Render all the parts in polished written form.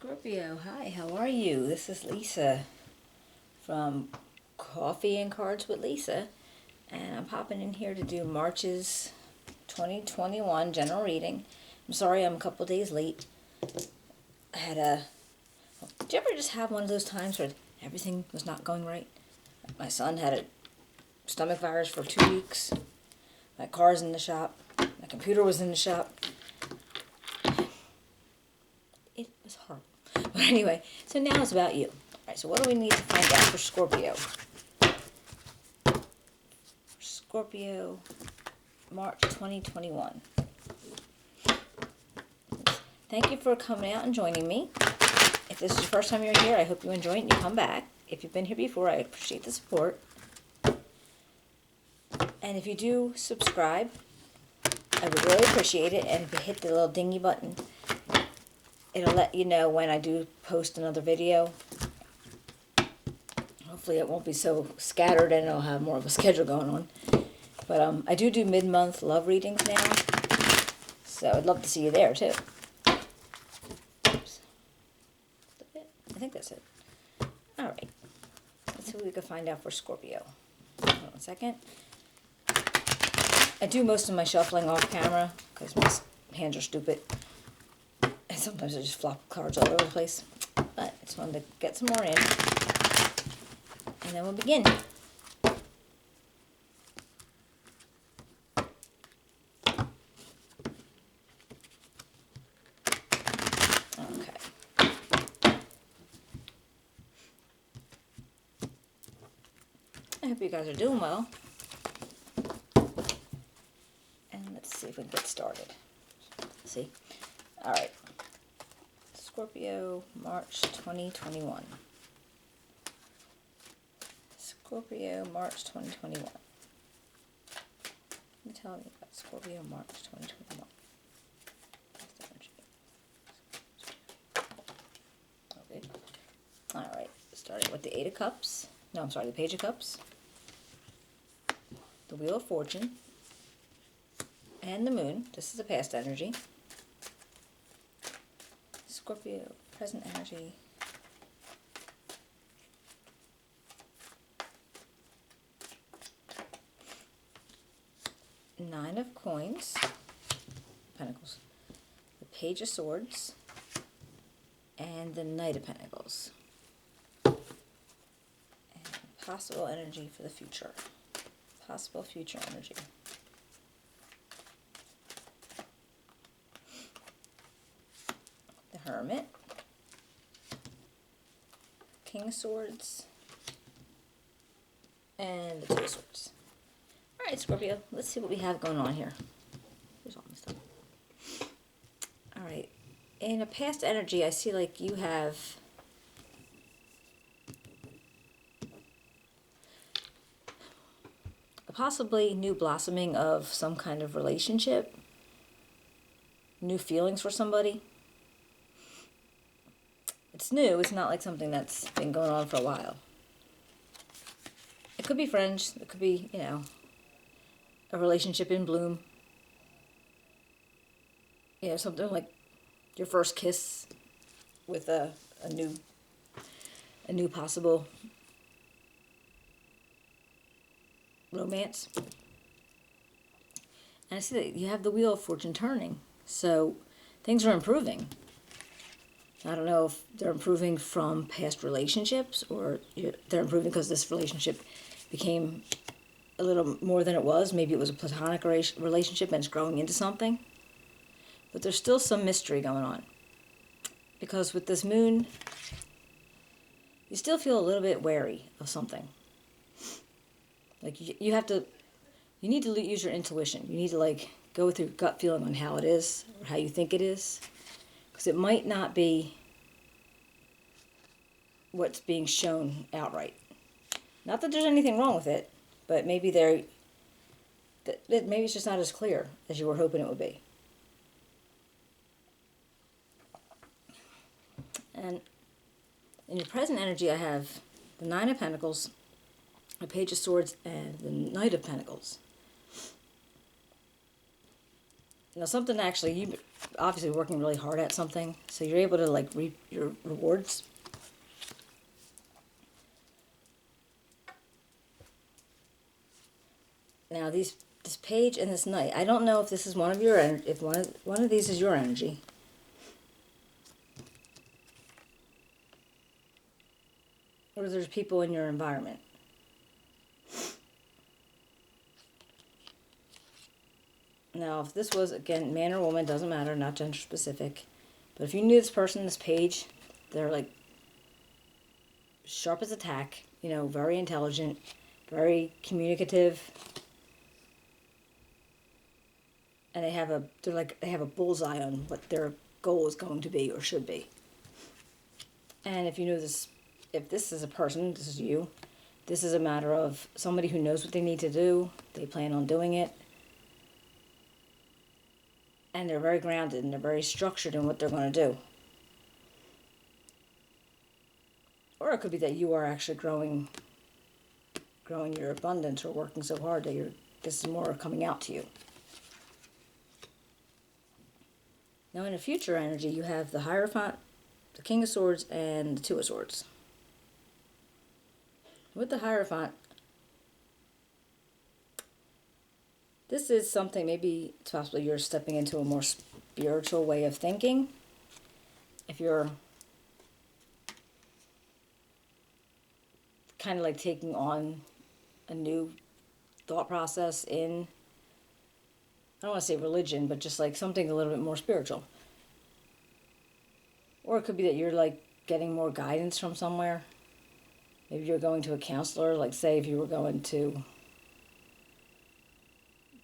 Scorpio, hi, how are you? This is Lisa from Coffee and Cards with Lisa, and I'm popping in here to do March's 2021 general reading. I'm sorry I'm a couple days late. I had did you ever just have one of those times where everything was not going right? My son had a stomach virus for 2 weeks. My car's in the shop. My computer was in the shop. It was hard. But anyway, so now it's about you. Alright, so what do we need to find out for Scorpio? Scorpio, March 2021. Thank you for coming out and joining me. If this is the first time you're here, I hope you enjoy it and you come back. If you've been here before, I appreciate the support. And if you do subscribe, I would really appreciate it. And if you hit the little dingy button, it'll let you know when I do post another video. Hopefully it won't be so scattered and I'll have more of a schedule going on. But I do mid-month love readings now. So I'd love to see you there too. Oops. I think that's it. Alright. Let's see what we can find out for Scorpio. Hold on a second. I do most of my shuffling off camera because my hands are stupid. And sometimes I just flop cards all over the place. But I just wanted to get some more in. And then we'll begin. Okay. I hope you guys are doing well. And let's see if we can get started. See? Alright. Scorpio, March 2021. Scorpio, March 2021. Can you tell me about Scorpio, March 2021? Okay. Alright, starting with the Eight of Cups. No, I'm sorry, the Page of Cups. The Wheel of Fortune. And the Moon. This is the past energy. Scorpio, present energy. Nine of Coins, Pentacles, the Page of Swords, and the Knight of Pentacles. And possible energy for the future. Possible future energy. The Hermit, King of Swords, and the Two of Swords. Alright, Scorpio, let's see what we have going on here. Here's all my stuff. Alright, in a past energy, I see like you have a possibly new blossoming of some kind of relationship, new feelings for somebody. It's new, it's not like something that's been going on for a while. It could be friends, it could be, you know, a relationship in bloom. You know, something like your first kiss with a new possible romance. And I see that you have the Wheel of Fortune turning. So things are improving. I don't know if they're improving from past relationships or they're improving because this relationship became a little more than it was. Maybe it was a platonic relationship and it's growing into something. But there's still some mystery going on. Because with this moon, you still feel a little bit wary of something. Like you need to use your intuition. You need to like go with your gut feeling on how it is or how you think it is. Because it might not be what's being shown outright. Not that there's anything wrong with it, but maybe maybe it's just not as clear as you were hoping it would be. And in your present energy, I have the Nine of Pentacles, the Page of Swords, and the Knight of Pentacles. Now, something actually, you obviously working really hard at something, so you're able to like reap your rewards. Now, this page and this knight, I don't know if this is one of your, if one of these is your energy. Or there's people in your environment. Now, if this was, again, man or woman, doesn't matter, not gender specific. But if you knew this person, this page, they're like sharp as a tack, you know, very intelligent, very communicative. And they have a bullseye on what their goal is going to be or should be. And if you know this, if this is a person, this is you, this is a matter of somebody who knows what they need to do, they plan on doing it, and they're very grounded and they're very structured in what they're going to do. Or it could be that you are actually growing your abundance or working so hard that this is more coming out to you. Now in the future energy, you have the Hierophant, the King of Swords, and the Two of Swords. With the Hierophant, this is something, maybe it's possible you're stepping into a more spiritual way of thinking. If you're kind of like taking on a new thought process in, I don't want to say religion, but just like something a little bit more spiritual. Or it could be that you're like getting more guidance from somewhere. Maybe you're going to a counselor, like say if you were going to,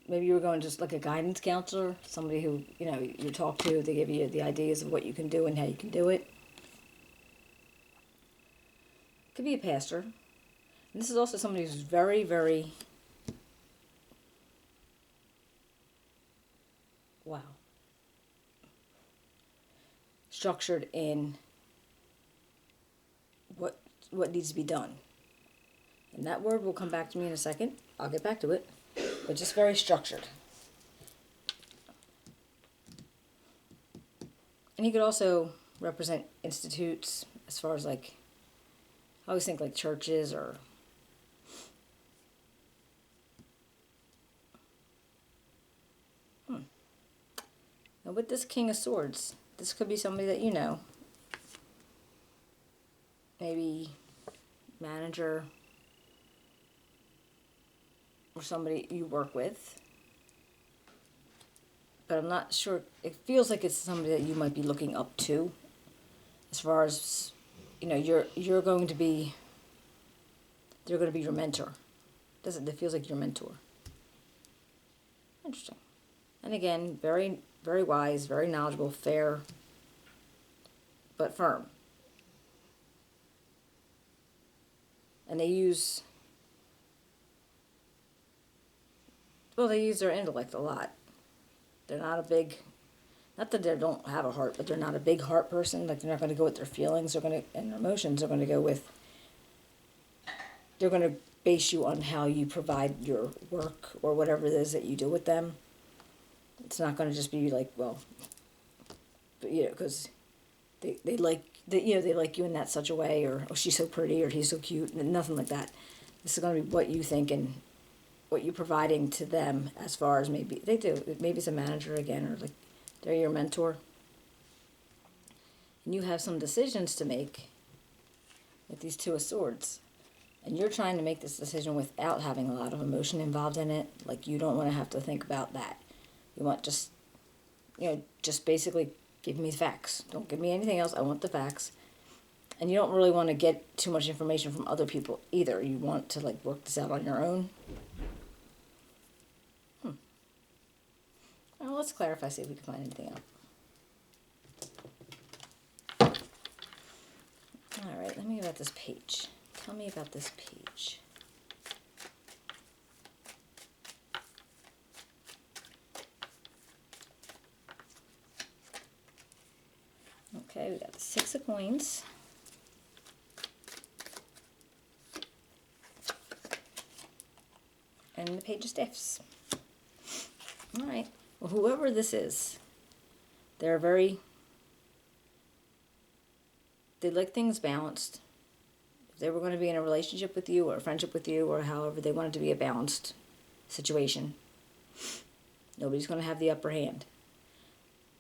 maybe you were going to just like a guidance counselor, somebody who, you know, you talk to, they give you the ideas of what you can do and how you can do it. Could be a pastor. And this is also somebody who's very, very, wow, structured in what needs to be done. And that word will come back to me in a second. I'll get back to it. But just very structured. And he could also represent institutes as far as like, I always think like churches or Now with this King of Swords, this could be somebody that you know. Maybe manager or somebody you work with. But I'm not sure. It feels like it's somebody that you might be looking up to. As far as, you know, you're going to be, they're going to be your mentor. It feels like your mentor. Interesting. And again, very, very wise, very knowledgeable, fair, but firm. And they use their intellect a lot. They're not a big, not that they don't have a heart, but they're not a big heart person. Like, they're not going to go with their feelings. They're going to, and their emotions. They're going to go with, they're going to base you on how you provide your work or whatever it is that you do with them. It's not going to just be like, well, but, you know, because they like, you know, they like you in that such a way, or, oh, she's so pretty, or he's so cute, and nothing like that. This is going to be what you think and what you're providing to them, as far as maybe it's a manager again, or like they're your mentor. And you have some decisions to make with these Two of Swords. And you're trying to make this decision without having a lot of emotion involved in it. Like, you don't want to have to think about that. You want just, you know, just basically give me facts. Don't give me anything else. I want the facts. And you don't really want to get too much information from other people either. You want to, like, work this out on your own. Well, let's clarify, see if we can find anything out. All right, let me get about this page. Tell me about this page. Okay, we got the Six of Coins. And the Page of Staffs. All right, Well, whoever this is, they like things balanced. If they were going to be in a relationship with you or a friendship with you or however, they want it to be a balanced situation. Nobody's going to have the upper hand.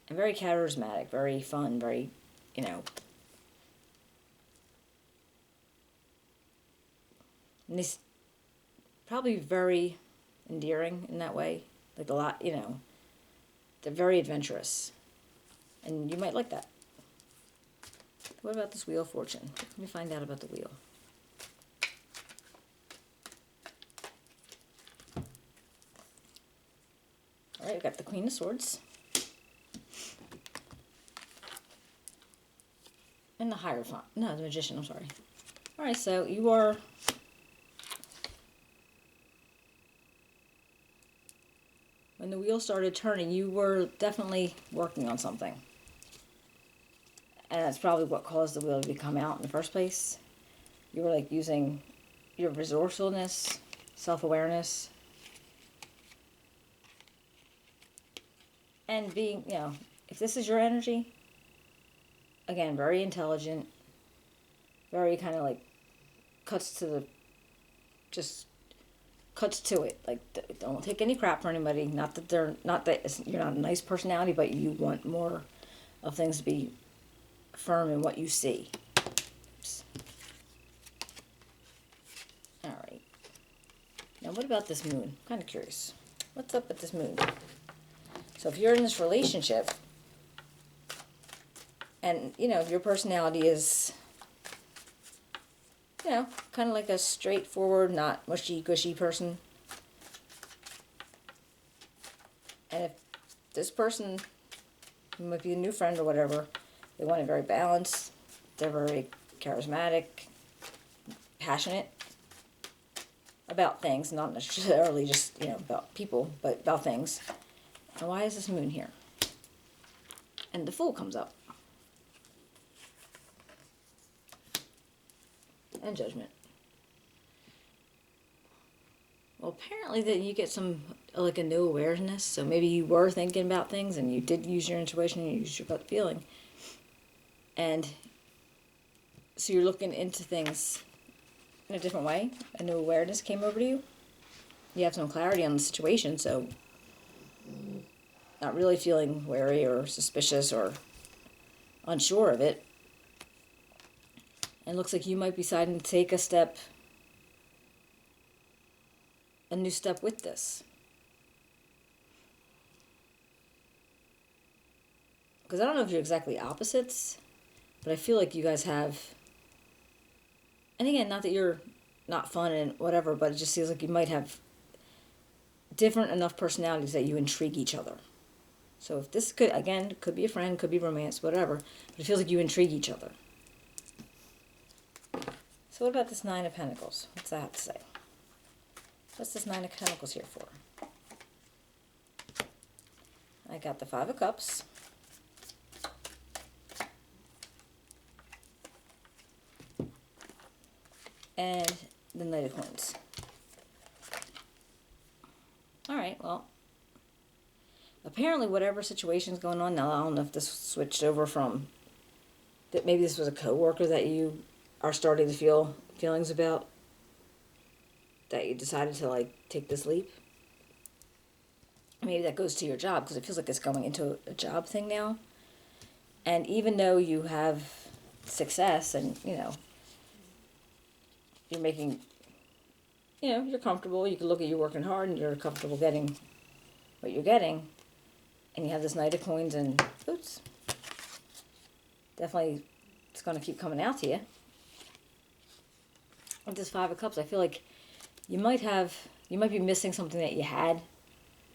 And very charismatic, very fun, very, and he's probably very endearing in that way. Like a lot, they're very adventurous. And you might like that. What about this Wheel of Fortune? Let me find out about the wheel. Alright, we've got the Queen of Swords. And the Hierophant. No, the Magician, I'm sorry. Alright, so you are... When the wheel started turning, you were definitely working on something. And that's probably what caused the wheel to come out in the first place. You were like using your resourcefulness, self-awareness, and being, if this is your energy, again, very intelligent, very kind of like cuts to it. Like, don't take any crap for anybody. Not that you're not a nice personality, but you want more of things to be firm in what you see. Oops. All right. Now, what about this moon? I'm kind of curious. What's up with this moon? So if you're in this relationship, and, your personality is, kind of like a straightforward, not mushy-gushy person. And if this person, who might be a new friend or whatever, they want it very balanced, they're very charismatic, passionate about things, not necessarily just, about people, but about things. And why is this moon here? And the Fool comes up. And Judgment. Well, apparently that you get some, like a new awareness. So maybe you were thinking about things and you did use your intuition, you used your gut feeling. And so you're looking into things in a different way. A new awareness came over to you. You have some clarity on the situation, so not really feeling wary or suspicious or unsure of it. And it looks like you might be deciding to take a new step with this. Because I don't know if you're exactly opposites, but I feel like you guys have, and again, not that you're not fun and whatever, but it just feels like you might have different enough personalities that you intrigue each other. So if this could be a friend, could be romance, whatever, but it feels like you intrigue each other. So what about this Nine of Pentacles? What's that have to say? What's this Nine of Pentacles here for? I got the Five of Cups. And the Knight of Coins. Alright, well, apparently whatever situation's going on now, I don't know if this switched over from, that maybe this was a coworker that you are starting to feel feelings about, that you decided to, like, take this leap. Maybe that goes to your job, because it feels like it's going into a job thing now. And even though you have success and, you're making, you're comfortable, you can look at you working hard and you're comfortable getting what you're getting, and you have this Knight of Coins and, oops, definitely it's going to keep coming out to you. With this Five of Cups, I feel like you might be missing something that you had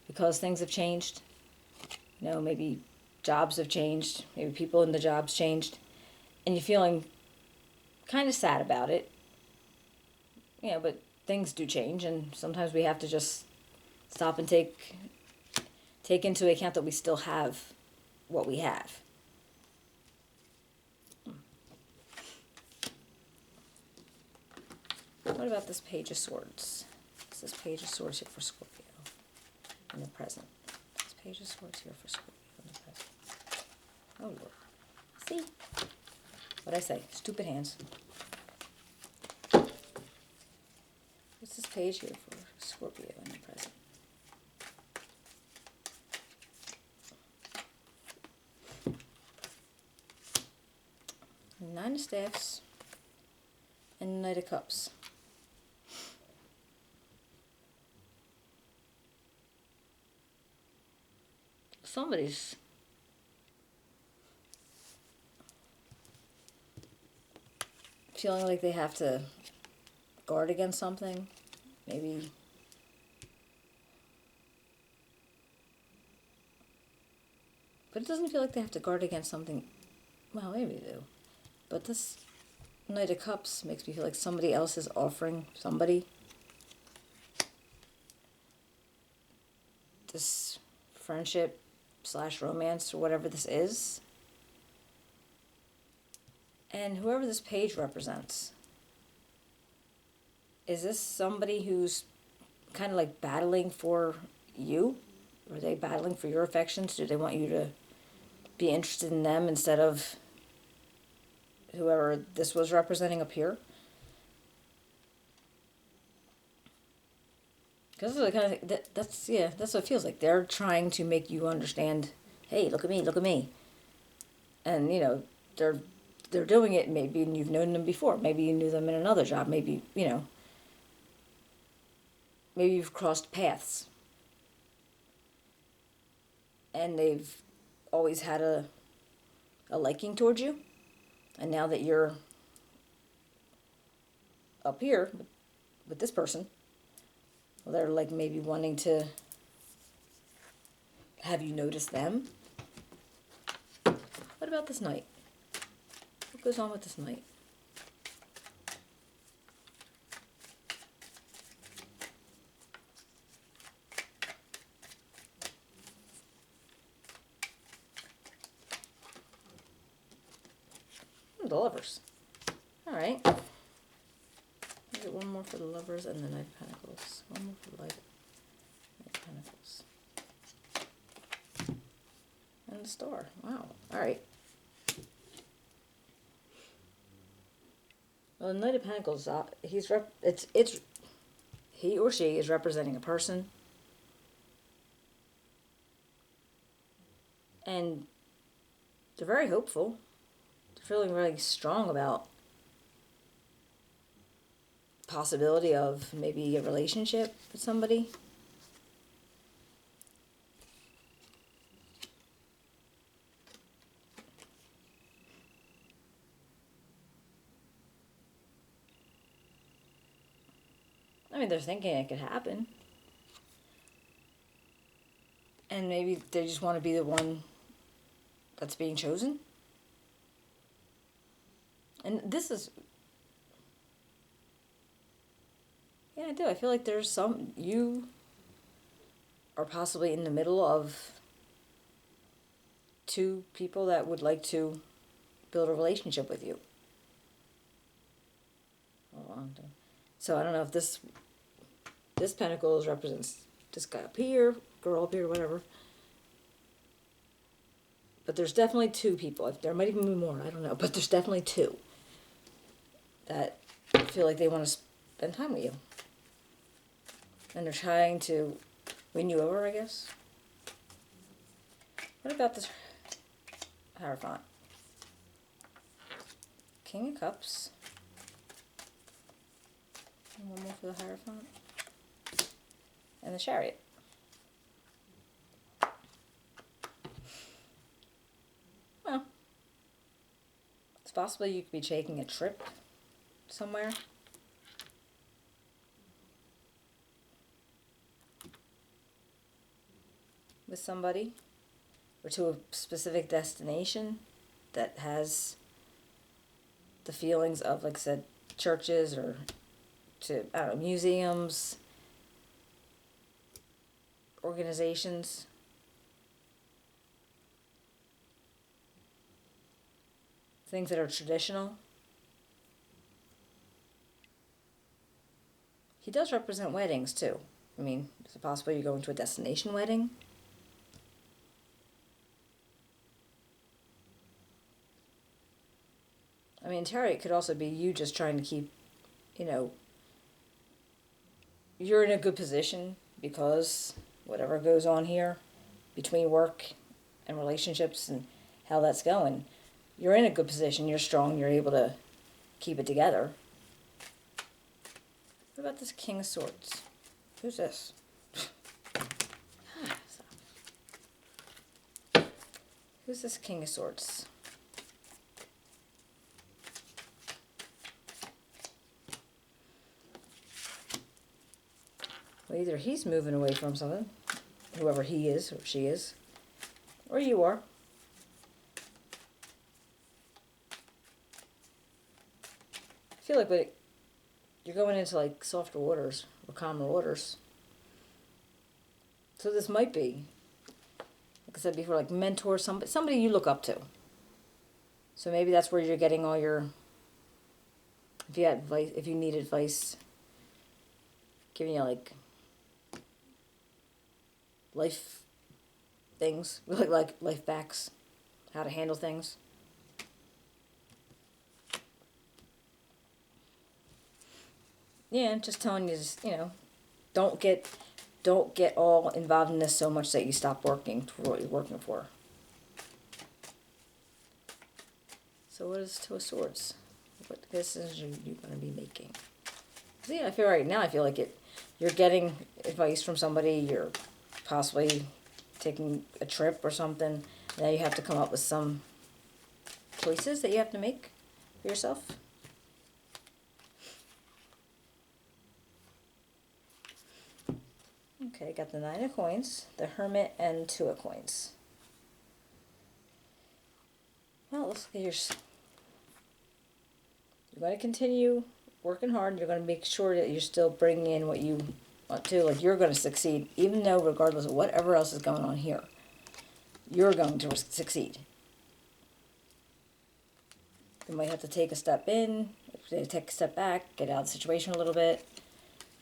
because things have changed. Maybe jobs have changed, maybe people in the jobs changed, and you're feeling kind of sad about it. But things do change, and sometimes we have to just stop and take into account that we still have what we have. What about this Page of Swords? What's this Page of Swords here for Scorpio in the present? This Page of Swords here for Scorpio in the present? Oh, Lord. See? What'd I say? Stupid hands. What's this page here for Scorpio in the present? Nine of Staffs and Knight of Cups. Somebody's feeling like they have to guard against something, maybe. But it doesn't feel like they have to guard against something. Well, maybe they do. But this Knight of Cups makes me feel like somebody else is offering somebody this friendship / romance or whatever this is. And whoever this page represents, is this somebody who's kind of like battling for you? Are they battling for your affections? Do they want you to be interested in them instead of whoever this was representing up here? Because this is the kind of thing, that's what it feels like. They're trying to make you understand, hey, look at me, look at me. And, you know, they're doing it maybe, and you've known them before. Maybe you knew them in another job. Maybe, you know, maybe you've crossed paths. And they've always had a liking towards you. And now that you're up here with this person, well, they're like maybe wanting to have you notice them. What about this Knight? What goes on with this Knight? The Lovers. Alright. Is it one more for the Lovers and the Knight of Pentacles? One more for the Knight of Pentacles. And the Star. Wow. Alright. Well, the Knight of Pentacles, he or she is representing a person. And they're very hopeful. They're feeling really strong about possibility of maybe a relationship with somebody. I mean, they're thinking it could happen. And maybe they just want to be the one that's being chosen. And this is... Yeah, I do. I feel like there's some... You are possibly in the middle of two people that would like to build a relationship with you. So I don't know if this Pentacles represents this guy up here, girl up here, whatever. But there's definitely two people. There might even be more, I don't know. But there's definitely two that feel like they want to spend time with you. And they're trying to win you over, I guess. What about this Hierophant? King of Cups. And one more for the Hierophant. And the Chariot. Well, it's possible you could be taking a trip somewhere. With somebody. Or to a specific destination that has the feelings of, like I said, churches or to, I don't know, museums, organizations. Things that are traditional. He does represent weddings too. I mean, is it possible you're going to a destination wedding? I mean, Terry, it could also be you just trying to keep, you know, you're in a good position because whatever goes on here between work and relationships and how that's going, you're in a good position, you're strong, you're able to keep it together. What about this King of Swords? Who's this? Who's this King of Swords? Well, either he's moving away from something, whoever he is or she is, or you are. I feel like you're going into like softer waters or calmer waters. So this might be, like I said before, like mentor, somebody you look up to. So maybe that's where you're getting all your, if you had advice, if you need advice, giving you like life things, like life facts, how to handle things. Yeah, just telling you, you know, don't get all involved in this so much that you stop working for what you're working for. So what is Two of Swords? What decision are you going to be making? So yeah, I feel right now, I feel like you're getting advice from somebody, you're possibly taking a trip or something. Now you have to come up with some choices that you have to make for yourself. Okay, got the Nine of Coins, the Hermit, and Two of Coins. Well, let's look at you're going to continue working hard. You're going to make sure that you're still bringing in what you want to. Like, you're going to succeed, even though regardless of whatever else is going on here, you're going to succeed. You might have to take a step in, take a step back, get out of the situation a little bit,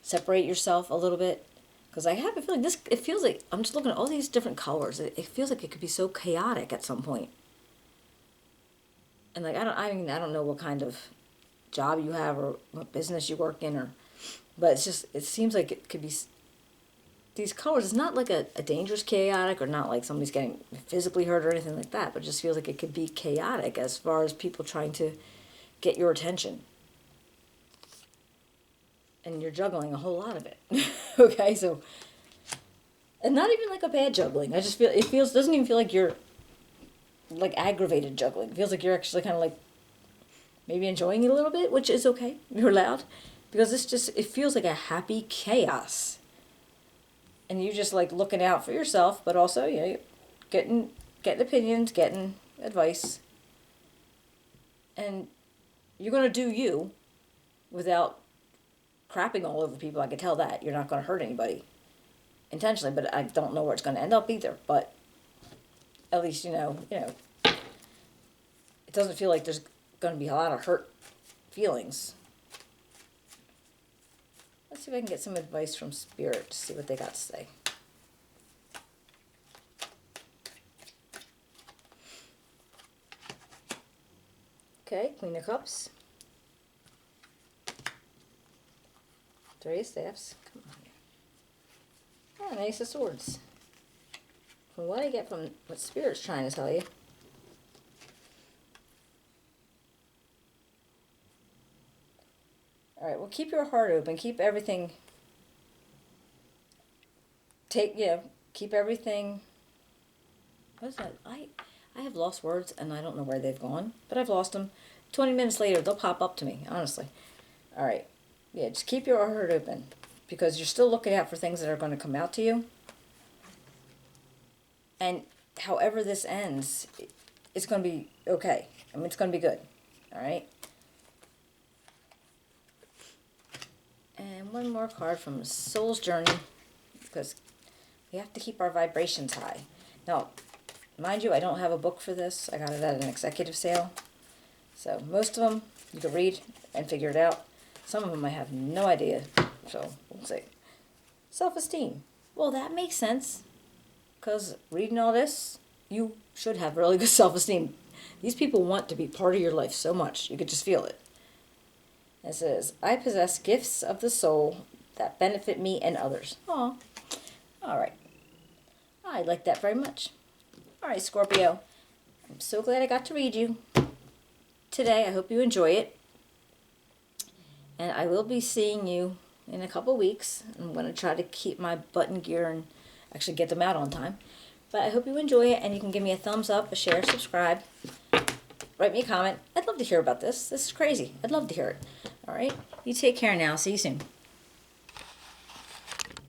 separate yourself a little bit. Because I have a feeling it feels like, I'm just looking at all these different colors. It feels like it could be so chaotic at some point. And like, I don't know what kind of job you have or what business you work in, but it seems like it could be, these colors, it's not like a dangerous chaotic or not like somebody's getting physically hurt or anything like that, but it just feels like it could be chaotic as far as people trying to get your attention. And you're juggling a whole lot of it. Okay, so, and not even like a bad juggling. I just feel, doesn't even feel like you're like aggravated juggling. It feels like you're actually kind of like maybe enjoying it a little bit, which is okay. You're allowed. Because it feels like a happy chaos. And you're just like looking out for yourself, but also, you know, getting opinions, getting advice. And you're going to do you without crapping all over people. I can tell that. You're not going to hurt anybody intentionally, but I don't know where it's going to end up either. But at least, you know, it doesn't feel like there's going to be a lot of hurt feelings. Let's see if I can get some advice from Spirit to see what they got to say. Okay, Queen of Cups. Three of Staffs. Come on here. Oh, an Ace of Swords. From what I get from what Spirit's trying to tell you. Alright, well, keep your heart open. Keep everything. Keep everything. What is that? I have lost words and I don't know where they've gone, but I've lost them. 20 minutes later, they'll pop up to me, honestly. Alright. Yeah, just keep your heart open because you're still looking out for things that are going to come out to you. And however this ends, it's going to be okay. I mean, it's going to be good. All right? And one more card from Soul's Journey because we have to keep our vibrations high. Now, mind you, I don't have a book for this. I got it at an executive sale. So most of them you can read and figure it out. Some of them I have no idea. So we'll see. Self-esteem. Well, that makes sense. Because reading all this, you should have really good self-esteem. These people want to be part of your life so much. You could just feel it. It says, I possess gifts of the soul that benefit me and others. Oh, all right. I like that very much. All right, Scorpio. I'm so glad I got to read you today. I hope you enjoy it. And I will be seeing you in a couple weeks. I'm going to try to keep my button gear and actually get them out on time. But I hope you enjoy it, and you can give me a thumbs up, a share, subscribe. Write me a comment. I'd love to hear about this. This is crazy. I'd love to hear it. All right? You take care now. See you soon.